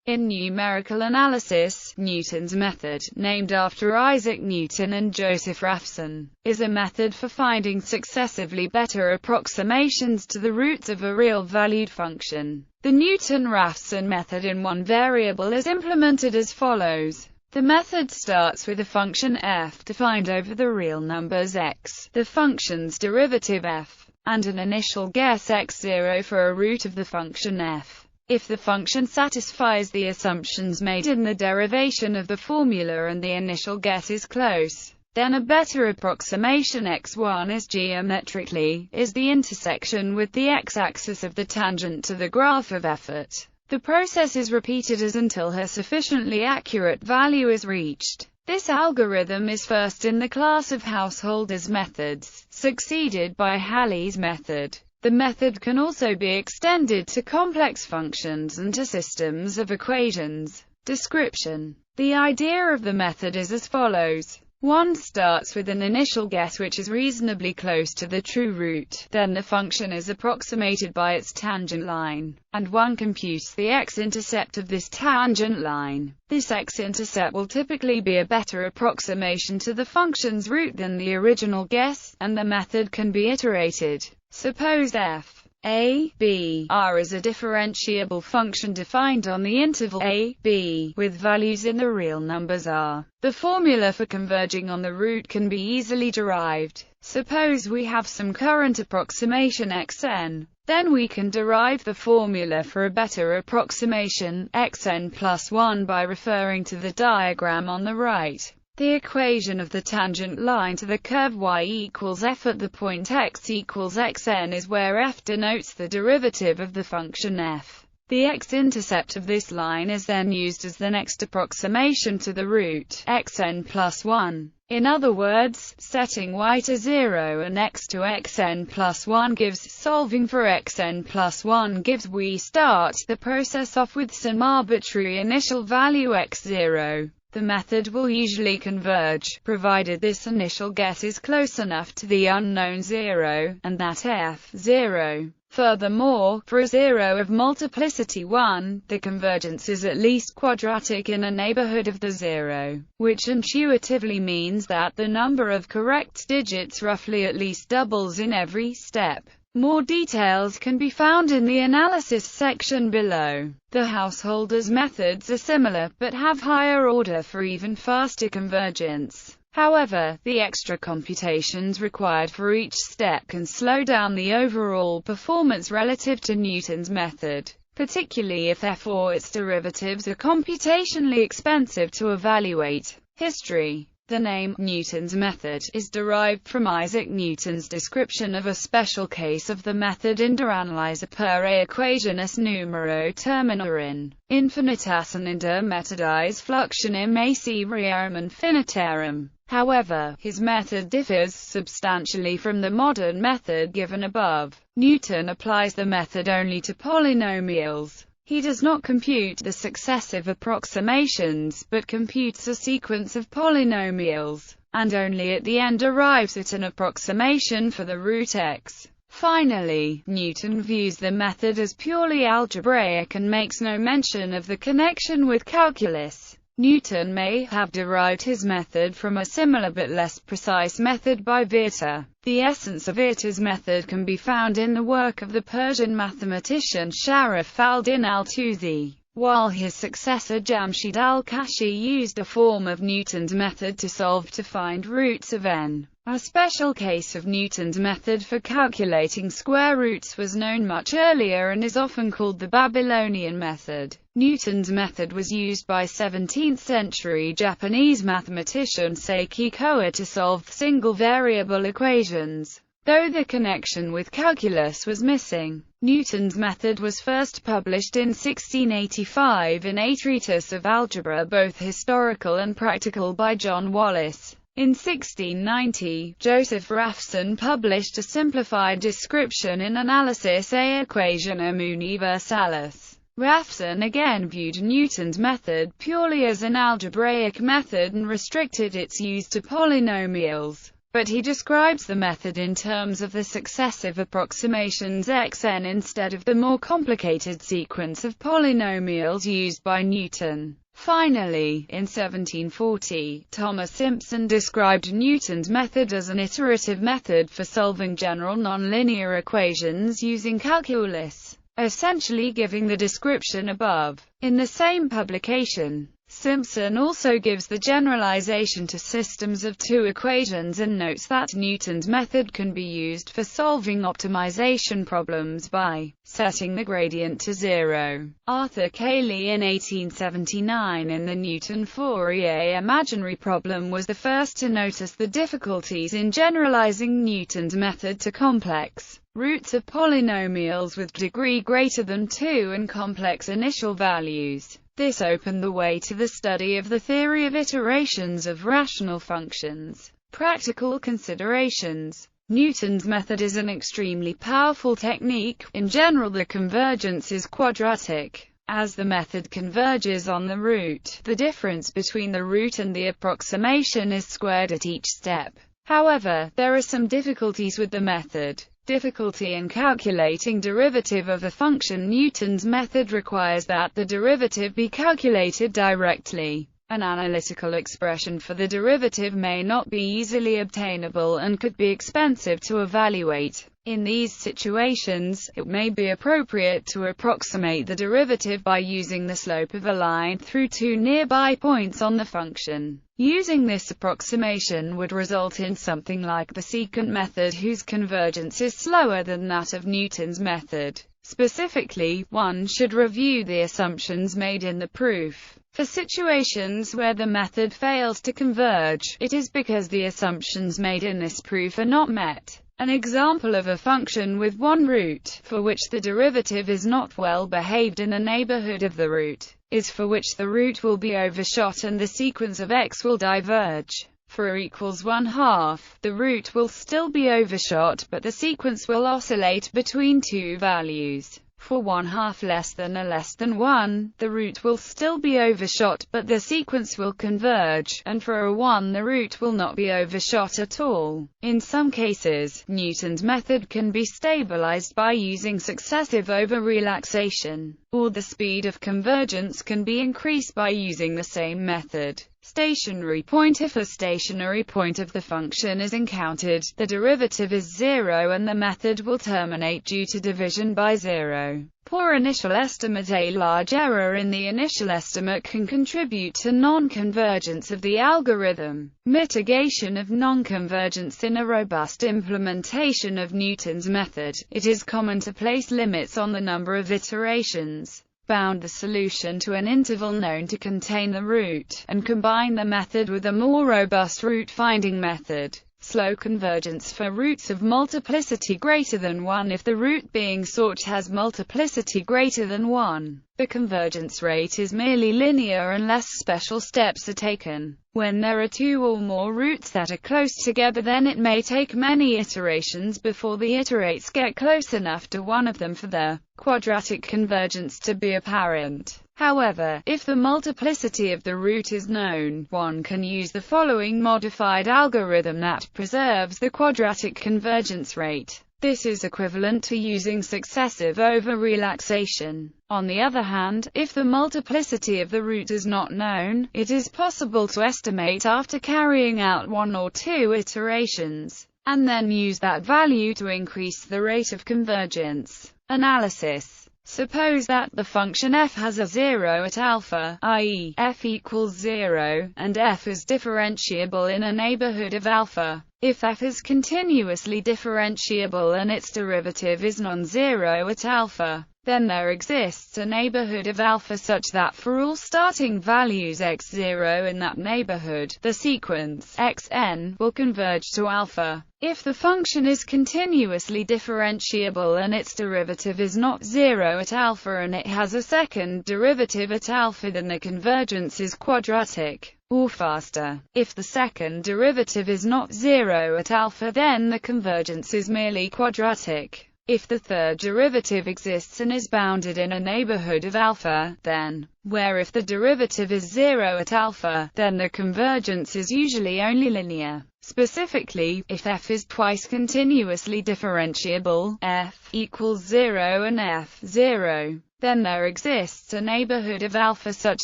In numerical analysis, Newton's method, named after Isaac Newton and Joseph Raphson, is a method for finding successively better approximations to the roots of a real-valued function. The Newton-Raphson method in one variable is implemented as follows. The method starts with a function f defined over the real numbers x, the function's derivative f, and an initial guess x0 for a root of the function f. If the function satisfies the assumptions made in the derivation of the formula and the initial guess is close, then a better approximation x1 is geometrically the intersection with the x-axis of the tangent to the graph of effort. The process is repeated until a sufficiently accurate value is reached. This algorithm is first in the class of householders' methods, succeeded by Halley's method. The method can also be extended to complex functions and to systems of equations. Description. The idea of the method is as follows. One starts with an initial guess which is reasonably close to the true root, then the function is approximated by its tangent line, and one computes the x-intercept of this tangent line. This x-intercept will typically be a better approximation to the function's root than the original guess, and the method can be iterated. Suppose f, a, b, r is a differentiable function defined on the interval a, b, with values in the real numbers r. The formula for converging on the root can be easily derived. Suppose we have some current approximation xn. Then we can derive the formula for a better approximation, xn plus 1, by referring to the diagram on the right. The equation of the tangent line to the curve y equals f at the point x equals xn is where f denotes the derivative of the function f. The x-intercept of this line is then used as the next approximation to the root, xn plus 1. In other words, setting y to 0 and x to xn plus 1 gives solving for xn plus 1 gives we start the process off with some arbitrary initial value x0. The method will usually converge, provided this initial guess is close enough to the unknown 0, and that f0. Furthermore, for a 0 of multiplicity 1, the convergence is at least quadratic in a neighborhood of the 0, which intuitively means that the number of correct digits roughly at least doubles in every step. More details can be found in the analysis section below. The householders' methods are similar, but have higher order for even faster convergence. However, the extra computations required for each step can slow down the overall performance relative to Newton's method, particularly if f or its derivatives are computationally expensive to evaluate. History. The name, Newton's method, is derived from Isaac Newton's description of a special case of the method in De Analyse per equationis numero termina in infinitas and in de methodis fluxionem ac rerum infinitarum. However, his method differs substantially from the modern method given above. Newton applies the method only to polynomials. He does not compute the successive approximations, but computes a sequence of polynomials, and only at the end arrives at an approximation for the root x. Finally, Newton views the method as purely algebraic and makes no mention of the connection with calculus. Newton may have derived his method from a similar but less precise method by Vieta. The essence of Vieta's method can be found in the work of the Persian mathematician Sharaf al-Din al-Tusi, while his successor Jamshid al-Kashi used a form of Newton's method to find roots of n. A special case of Newton's method for calculating square roots was known much earlier and is often called the Babylonian method. Newton's method was used by 17th-century Japanese mathematician Seiki Koa to solve single-variable equations, though the connection with calculus was missing. Newton's method was first published in 1685 in a treatise of algebra, both historical and practical, by John Wallis. In 1690, Joseph Raphson published a simplified description in Analysis a Equationum Universalis. Raphson again viewed Newton's method purely as an algebraic method and restricted its use to polynomials. but he describes the method in terms of the successive approximations xn instead of the more complicated sequence of polynomials used by Newton. Finally, in 1740, Thomas Simpson described Newton's method as an iterative method for solving general nonlinear equations using calculus, essentially giving the description above. In the same publication, Simpson also gives the generalization to systems of two equations and notes that Newton's method can be used for solving optimization problems by setting the gradient to zero. Arthur Cayley in 1879 in the Newton-Fourier imaginary problem was the first to notice the difficulties in generalizing Newton's method to complex roots of polynomials with degree greater than 2 and complex initial values. This opened the way to the study of the theory of iterations of rational functions. Practical considerations. Newton's method is an extremely powerful technique. In general, the convergence is quadratic. As the method converges on the root, the difference between the root and the approximation is squared at each step. However, there are some difficulties with the method. Difficulty in calculating derivative of a function. Newton's method requires that the derivative be calculated directly. An analytical expression for the derivative may not be easily obtainable and could be expensive to evaluate. In these situations, it may be appropriate to approximate the derivative by using the slope of a line through two nearby points on the function. Using this approximation would result in something like the secant method, whose convergence is slower than that of Newton's method. Specifically, one should review the assumptions made in the proof. For situations where the method fails to converge, it is because the assumptions made in this proof are not met. An example of a function with one root, for which the derivative is not well behaved in the neighborhood of the root, is for which the root will be overshot and the sequence of x will diverge. For equals 1/2, the root will still be overshot, but the sequence will oscillate between two values. For 1/2 less than or less than 1, the root will still be overshot, but the sequence will converge, and for a 1 the root will not be overshot at all. In some cases, Newton's method can be stabilized by using successive over-relaxation, or the speed of convergence can be increased by using the same method. Stationary point. If a stationary point of the function is encountered, the derivative is 0 and the method will terminate due to division by 0. Poor initial estimate. A large error in the initial estimate can contribute to non-convergence of the algorithm. Mitigation of non-convergence. In a robust implementation of Newton's method, it is common to place limits on the number of iterations, bound the solution to an interval known to contain the root, and combine the method with a more robust root-finding method. Slow convergence. For roots of multiplicity greater than 1, if the root being sought has multiplicity greater than 1, the convergence rate is merely linear unless special steps are taken. When there are two or more roots that are close together, then it may take many iterations before the iterates get close enough to one of them for the quadratic convergence to be apparent. However, if the multiplicity of the root is known, one can use the following modified algorithm that preserves the quadratic convergence rate. This is equivalent to using successive over-relaxation. On the other hand, if the multiplicity of the root is not known, it is possible to estimate after carrying out one or two iterations, and then use that value to increase the rate of convergence. Analysis. Suppose that the function f has a 0 at alpha, i.e., f equals 0, and f is differentiable in a neighborhood of alpha. If f is continuously differentiable and its derivative is non-zero at alpha, then there exists a neighborhood of alpha such that for all starting values x0 in that neighborhood, the sequence xn will converge to alpha. If the function is continuously differentiable and its derivative is not 0 at alpha and it has a second derivative at alpha, then the convergence is quadratic, or faster. If the second derivative is not 0 at alpha, then the convergence is merely quadratic. If the third derivative exists and is bounded in a neighborhood of alpha, then, where if the derivative is 0 at alpha, then the convergence is usually only linear. Specifically, if f is twice continuously differentiable, f equals 0 and f 0, then there exists a neighborhood of alpha such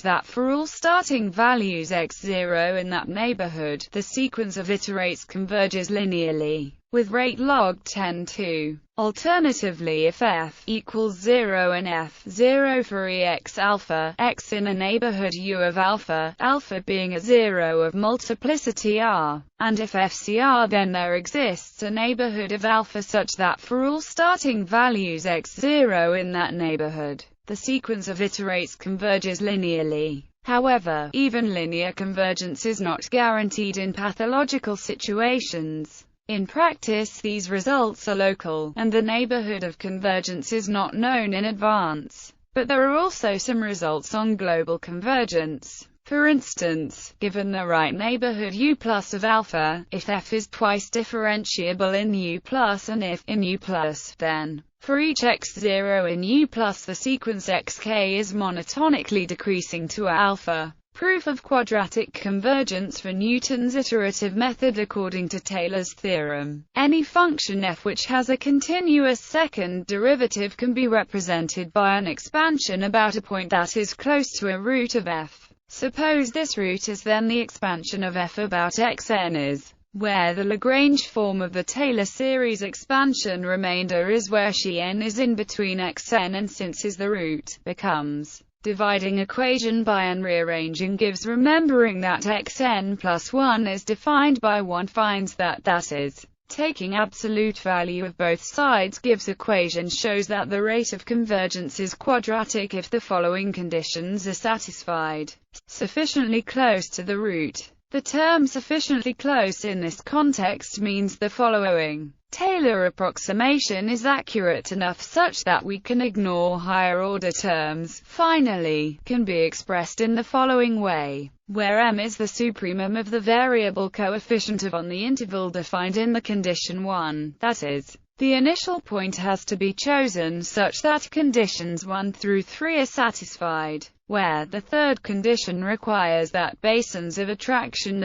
that for all starting values x0 in that neighborhood, the sequence of iterates converges linearly, with rate log 10 to. Alternatively, if f equals 0 and f0 for ex alpha, x in a neighborhood U of alpha, alpha being a zero of multiplicity R, and if fcr, then there exists a neighborhood of alpha such that for all starting values x0 in that neighborhood, the sequence of iterates converges linearly. However, even linear convergence is not guaranteed in pathological situations. In practice, these results are local, and the neighborhood of convergence is not known in advance. But there are also some results on global convergence. For instance, given the right neighborhood U plus of alpha, if f is twice differentiable in U plus and if in U plus, then for each x0 in U plus the sequence xk is monotonically decreasing to alpha. Proof of quadratic convergence for Newton's iterative method. According to Taylor's theorem, any function f which has a continuous second derivative can be represented by an expansion about a point that is close to a root of f. Suppose this root is then the expansion of f about xn is, where the Lagrange form of the Taylor series expansion remainder is where xn is in between xn and since is the root, becomes dividing equation by and rearranging gives remembering that xn plus 1 is defined by 1 finds that is, taking absolute value of both sides gives equation shows that the rate of convergence is quadratic if the following conditions are satisfied. Sufficiently close to the root. The term sufficiently close in this context means the following. Taylor approximation is accurate enough such that we can ignore higher-order terms. Finally, can be expressed in the following way, where m is the supremum of the variable coefficient of on the interval defined in the condition 1, that is, the initial point has to be chosen such that conditions 1 through 3 are satisfied, where the third condition requires that basins of attraction,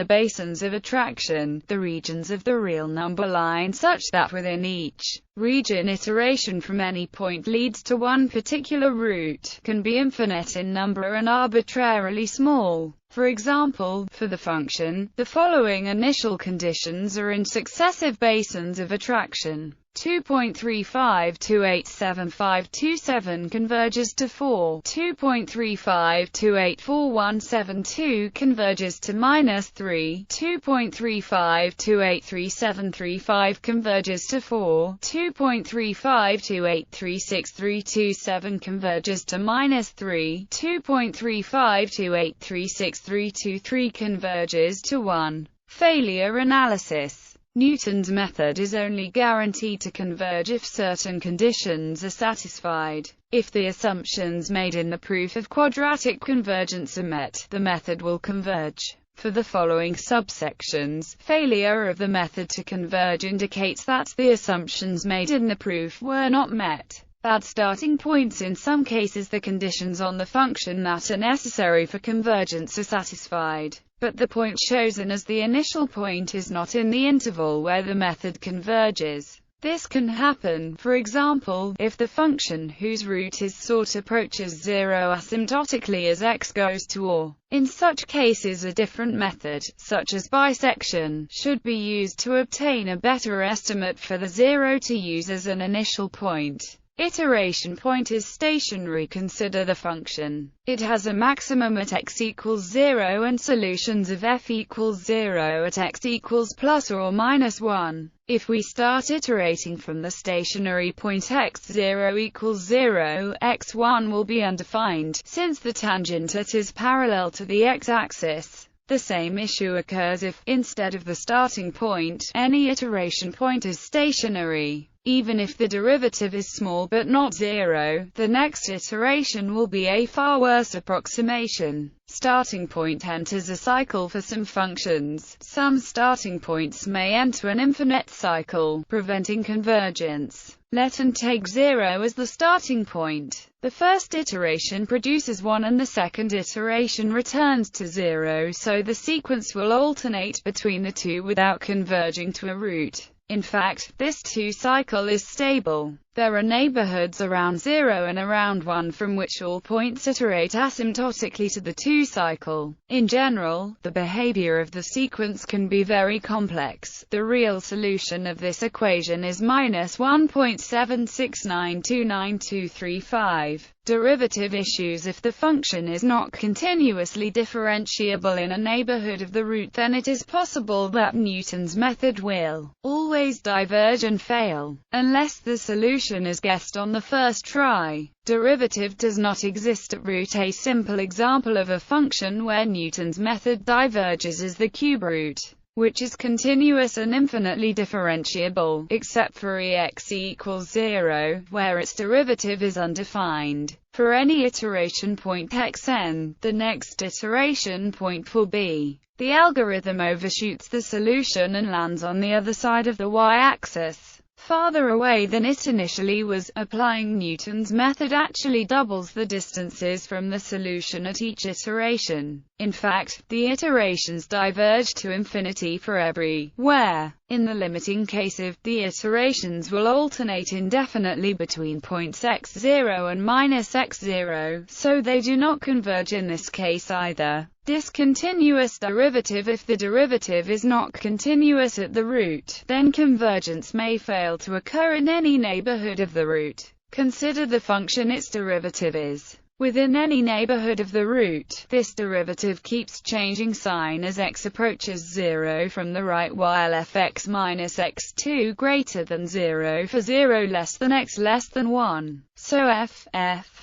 the regions of the real number line such that within each region iteration from any point leads to one particular root, can be infinite in number and arbitrarily small. For example, for the function, the following initial conditions are in successive basins of attraction. 2.35287527 converges to 4. 2.35284172 converges to -3. 2.35283735 converges to 4. 2.3528363227 converges to -3. 2.3528363223 converges to 1. Failure analysis. Newton's method is only guaranteed to converge if certain conditions are satisfied. If the assumptions made in the proof of quadratic convergence are met, the method will converge. For the following subsections, failure of the method to converge indicates that the assumptions made in the proof were not met. Bad starting points. In some cases the conditions on the function that are necessary for convergence are satisfied, but the point chosen as the initial point is not in the interval where the method converges. This can happen, for example, if the function whose root is sought approaches 0 asymptotically as x goes to or. In such cases a different method, such as bisection, should be used to obtain a better estimate for the 0 to use as an initial point. Iteration point is stationary. Consider the function. It has a maximum at x equals 0 and solutions of f equals 0 at x equals plus or minus 1. If we start iterating from the stationary point x0 equals 0, x1 will be undefined, since the tangent at is parallel to the x-axis. The same issue occurs if, instead of the starting point, any iteration point is stationary. Even if the derivative is small but not zero, the next iteration will be a far worse approximation. Starting point enters a cycle for some functions. Some starting points may enter an infinite cycle, preventing convergence. Let n take 0 as the starting point. The first iteration produces 1 and the second iteration returns to 0, so the sequence will alternate between the two without converging to a root. In fact, this two-cycle is stable. There are neighborhoods around 0 and around 1 from which all points iterate asymptotically to the two-cycle. In general, the behavior of the sequence can be very complex. The real solution of this equation is -1.769292235. Derivative issues. If the function is not continuously differentiable in a neighborhood of the root, then it is possible that Newton's method will always diverge and fail, unless the solution is guessed on the first try. Derivative does not exist at root. A simple example of a function where Newton's method diverges is the cube root, which is continuous and infinitely differentiable, except for ex equals 0, where its derivative is undefined. For any iteration point xn, the next iteration point will be. The algorithm overshoots the solution and lands on the other side of the y-axis, farther away than it initially was. Applying Newton's method actually doubles the distances from the solution at each iteration. In fact, the iterations diverge to infinity for everywhere. In the limiting case if the iterations will alternate indefinitely between points x0 and -x0, so they do not converge in this case either. Discontinuous derivative. If the derivative is not continuous at the root, then convergence may fail to occur in any neighborhood of the root. Consider the function its derivative is within any neighborhood of the root. This derivative keeps changing sign as x approaches 0 from the right, while fx minus x2 greater than 0 for 0 less than x less than 1. So f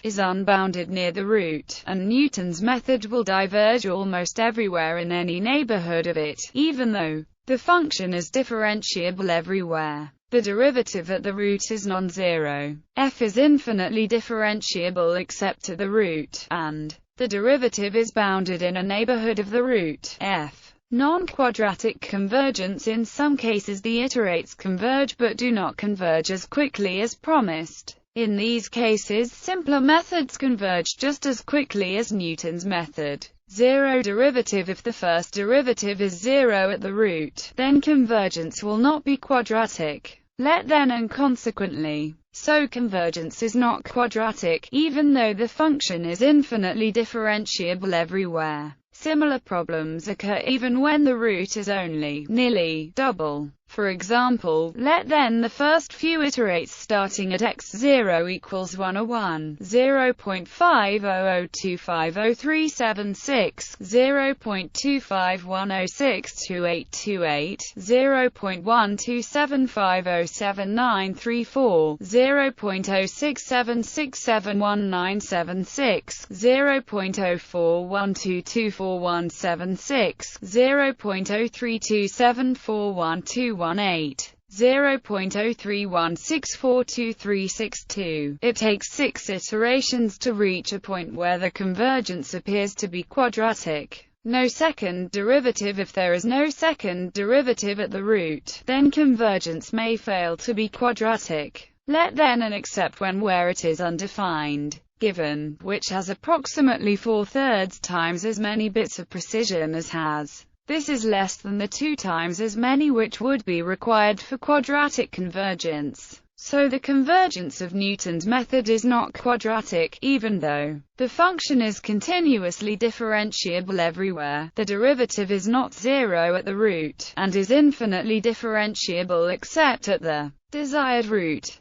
is unbounded near the root, and Newton's method will diverge almost everywhere in any neighborhood of it, even though the function is differentiable everywhere. The derivative at the root is non-zero. F is infinitely differentiable except at the root, and the derivative is bounded in a neighborhood of the root, f. Non-quadratic convergence. In some cases the iterates converge but do not converge as quickly as promised. In these cases, simpler methods converge just as quickly as Newton's method. Zero derivative. If the first derivative is 0 at the root, then convergence will not be quadratic. Let then and consequently, so convergence is not quadratic, even though the function is infinitely differentiable everywhere. Similar problems occur even when the root is only nearly double. For example, let then the first few iterates starting at x0 equals 1 or 1, 0.500250376, 0.251062828, 0.127507934, 0.0676719776, 0.0412244176, 0.0327412118, 0.03164232. It takes 6 iterations to reach a point where the convergence appears to be quadratic. No second derivative. If there is no second derivative at the root, then convergence may fail to be quadratic. Let then and except when where it is undefined, given, which has approximately 4/3 times as many bits of precision as has. This is less than the 2 times as many which would be required for quadratic convergence. So the convergence of Newton's method is not quadratic, even though the function is continuously differentiable everywhere. The derivative is not 0 at the root, and is infinitely differentiable except at the desired root.